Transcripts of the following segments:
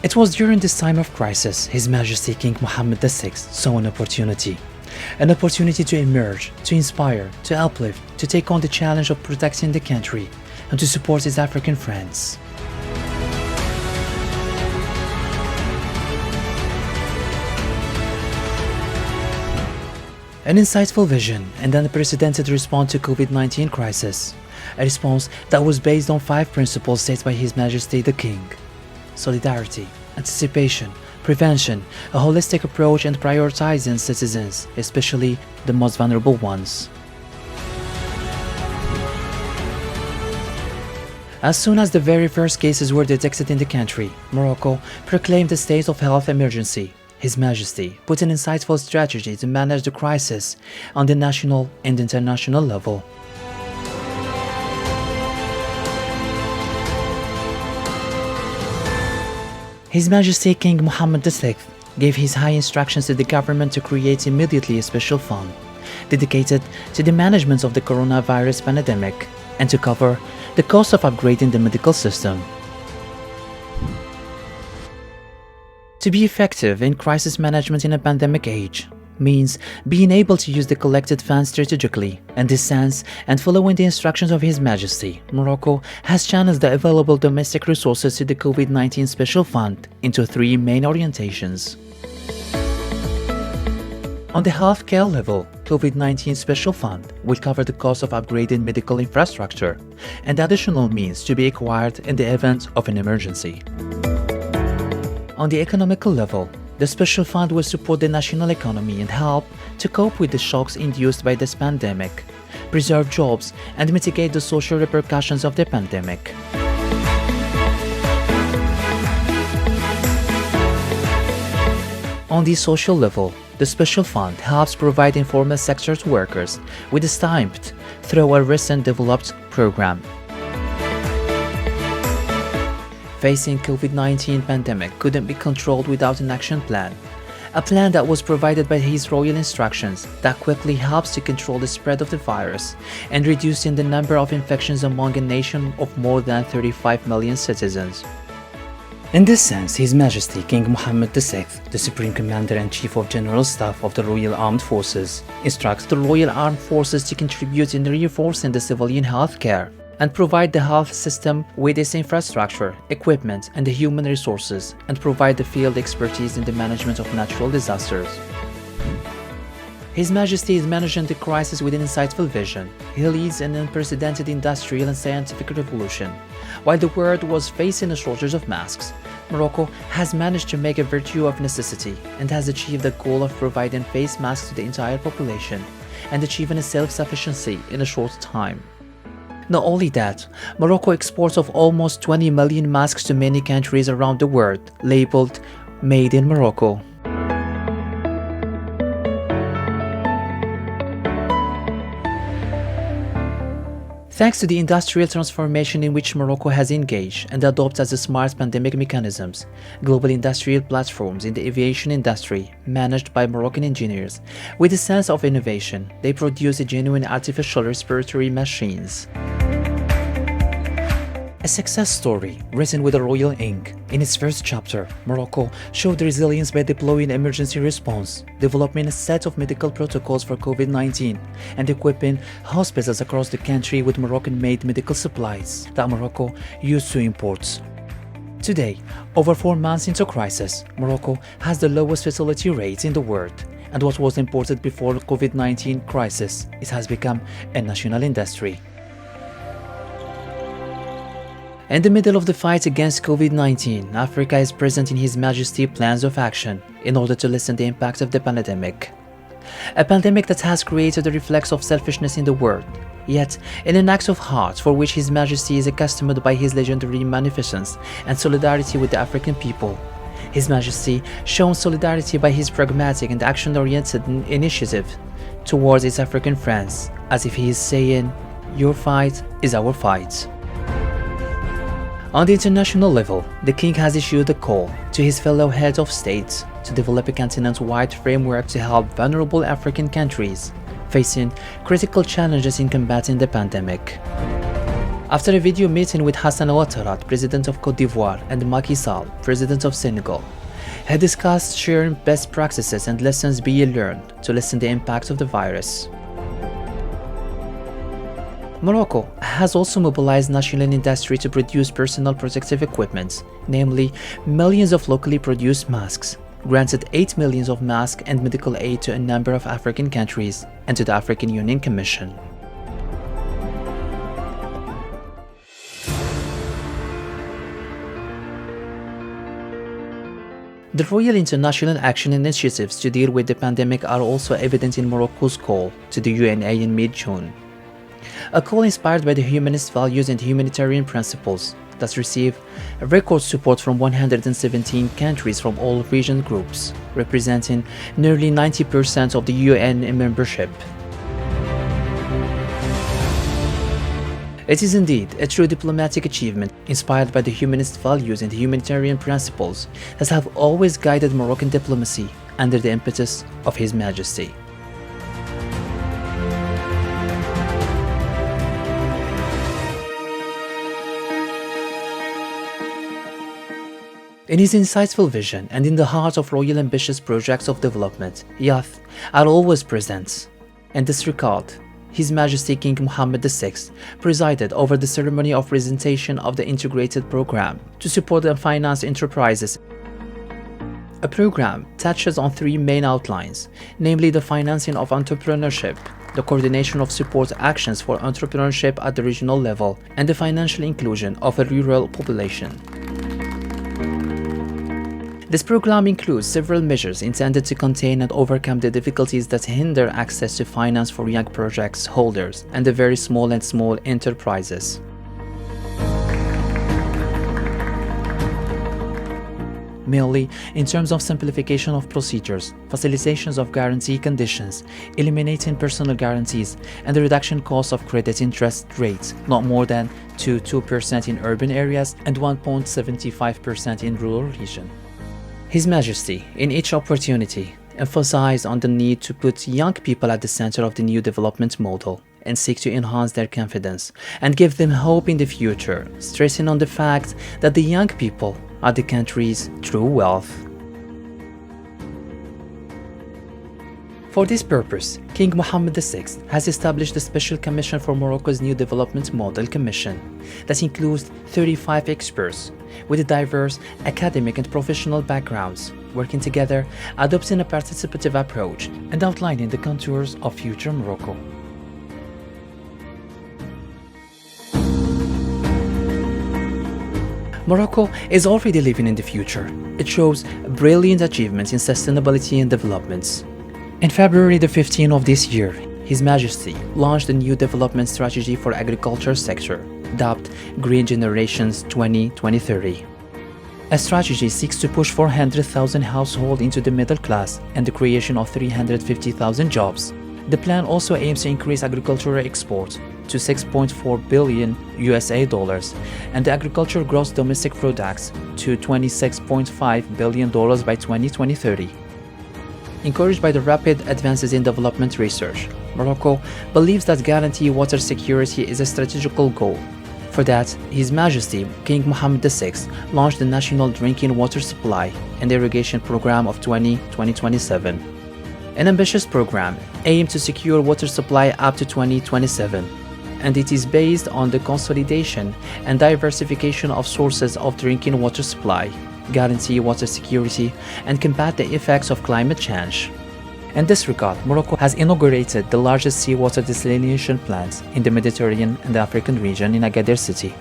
It was during this time of crisis His Majesty King Mohammed VI saw an opportunity to emerge, to inspire, to uplift, to take on the challenge of protecting the country and to support his African friends. An insightful vision and an unprecedented response to COVID-19 crisis, a response that was based on 5 principles set by His Majesty the King: solidarity, anticipation, prevention, a holistic approach and prioritizing citizens, especially the most vulnerable ones. As soon as the very first cases were detected in the country, Morocco proclaimed a state of health emergency. His Majesty put an insightful strategy to manage the crisis on the national and international level. His Majesty King Mohammed VI gave his high instructions to the government to create immediately a special fund dedicated to the management of the coronavirus pandemic and to cover the cost of upgrading the medical system. To be effective in crisis management in a pandemic age means being able to use the collected funds strategically. In this sense, and following the instructions of His Majesty, Morocco has channeled the available domestic resources to the COVID-19 Special Fund into 3 main orientations. On the healthcare level, COVID-19 Special Fund will cover the cost of upgrading medical infrastructure and additional means to be acquired in the event of an emergency. On the economical level, the Special Fund will support the national economy and help to cope with the shocks induced by this pandemic, preserve jobs, and mitigate the social repercussions of the pandemic. On the social level, the Special Fund helps provide informal sector workers with a stipend through a recent developed program. Facing COVID-19 pandemic couldn't be controlled without an action plan. A plan that was provided by His Royal Instructions that quickly helps to control the spread of the virus and reducing the number of infections among a nation of more than 35 million citizens. In this sense, His Majesty King Mohammed VI, the Supreme Commander and Chief of General Staff of the Royal Armed Forces, instructs the Royal Armed Forces to contribute in reinforcing the civilian health care and provide the health system with its infrastructure, equipment, and the human resources, and provide the field expertise in the management of natural disasters. His Majesty is managing the crisis with an insightful vision. He leads an unprecedented industrial and scientific revolution. While the world was facing a shortage of masks, Morocco has managed to make a virtue of necessity and has achieved the goal of providing face masks to the entire population and achieving a self-sufficiency in a short time. Not only that, Morocco exports of almost 20 million masks to many countries around the world, labeled "Made in Morocco." Thanks to the industrial transformation in which Morocco has engaged and adopted as a smart pandemic mechanisms, global industrial platforms in the aviation industry, managed by Moroccan engineers, with a sense of innovation, they produce a genuine artificial respiratory machines. A success story written with a royal ink. In its first chapter, Morocco showed resilience by deploying emergency response, developing a set of medical protocols for COVID-19, and equipping hospitals across the country with Moroccan-made medical supplies that Morocco used to import. Today, over 4 months into crisis, Morocco has the lowest fatality rate in the world, and what was imported before the COVID-19 crisis, it has become a national industry. In the middle of the fight against COVID-19, Africa is present in His Majesty's plans of action in order to lessen the impact of the pandemic. A pandemic that has created a reflex of selfishness in the world, yet in an act of heart for which His Majesty is accustomed by his legendary magnificence and solidarity with the African people. His Majesty shows solidarity by his pragmatic and action-oriented initiative towards his African friends, as if he is saying, "Your fight is our fight." On the international level, the King has issued a call to his fellow heads of state to develop a continent-wide framework to help vulnerable African countries facing critical challenges in combating the pandemic. After a video meeting with Hassan Ouattara, President of Côte d'Ivoire, and Macky Sall, President of Senegal, he discussed sharing best practices and lessons being learned to lessen the impact of the virus. Morocco has also mobilized national industry to produce personal protective equipment, namely millions of locally produced masks, granted 8 million of masks and medical aid to a number of African countries and to the African Union Commission. The Royal International Action initiatives to deal with the pandemic are also evident in Morocco's call to the UNA in mid-June. A call inspired by the humanist values and humanitarian principles that receive record support from 117 countries from all region groups, representing nearly 90% of the UN membership. It is indeed a true diplomatic achievement inspired by the humanist values and humanitarian principles that have always guided Moroccan diplomacy under the impetus of His Majesty. In his insightful vision and in the heart of royal ambitious projects of development, youth are always present. In this regard, His Majesty King Mohammed VI presided over the ceremony of presentation of the integrated program to support and finance enterprises. A program touches on three main outlines, namely the financing of entrepreneurship, the coordination of support actions for entrepreneurship at the regional level, and the financial inclusion of a rural population. This program includes several measures intended to contain and overcome the difficulties that hinder access to finance for young project holders and the very small and small enterprises. Mainly in terms of simplification of procedures, facilitations of guarantee conditions, eliminating personal guarantees, and the reduction costs of credit interest rates not more than 2% in urban areas and 1.75% in rural regions. His Majesty, in each opportunity, emphasized on the need to put young people at the center of the new development model and seek to enhance their confidence and give them hope in the future, stressing on the fact that the young people are the country's true wealth. For this purpose, King Mohammed VI has established a special commission for Morocco's new development model commission that includes 35 experts with diverse academic and professional backgrounds, working together, adopting a participative approach and outlining the contours of future Morocco. Morocco is already living in the future. It shows brilliant achievements in sustainability and developments. In February the 15th of this year, His Majesty launched a new development strategy for agriculture sector, dubbed Green Generations 2030. A strategy seeks to push 400,000 households into the middle class and the creation of 350,000 jobs. The plan also aims to increase agricultural export to $6.4 billion and the agricultural gross domestic products to $26.5 billion by 2030. Encouraged by the rapid advances in development research, Morocco believes that guaranteeing water security is a strategical goal. For that, His Majesty King Mohammed VI launched the National Drinking Water Supply and Irrigation Program of 2027, an ambitious program aimed to secure water supply up to 2027, and it is based on the consolidation and diversification of sources of drinking water supply, guarantee water security, and combat the effects of climate change. In this regard, Morocco has inaugurated the largest seawater desalination plant in the Mediterranean and the African region in Agadir city.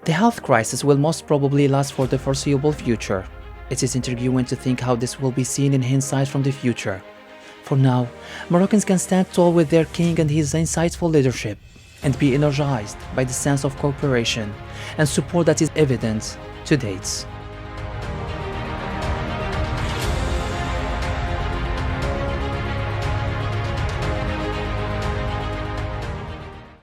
The health crisis will most probably last for the foreseeable future. It is intriguing to think how this will be seen in hindsight from the future. For now, Moroccans can stand tall with their king and his insightful leadership and be energized by the sense of cooperation and support that is evident to date.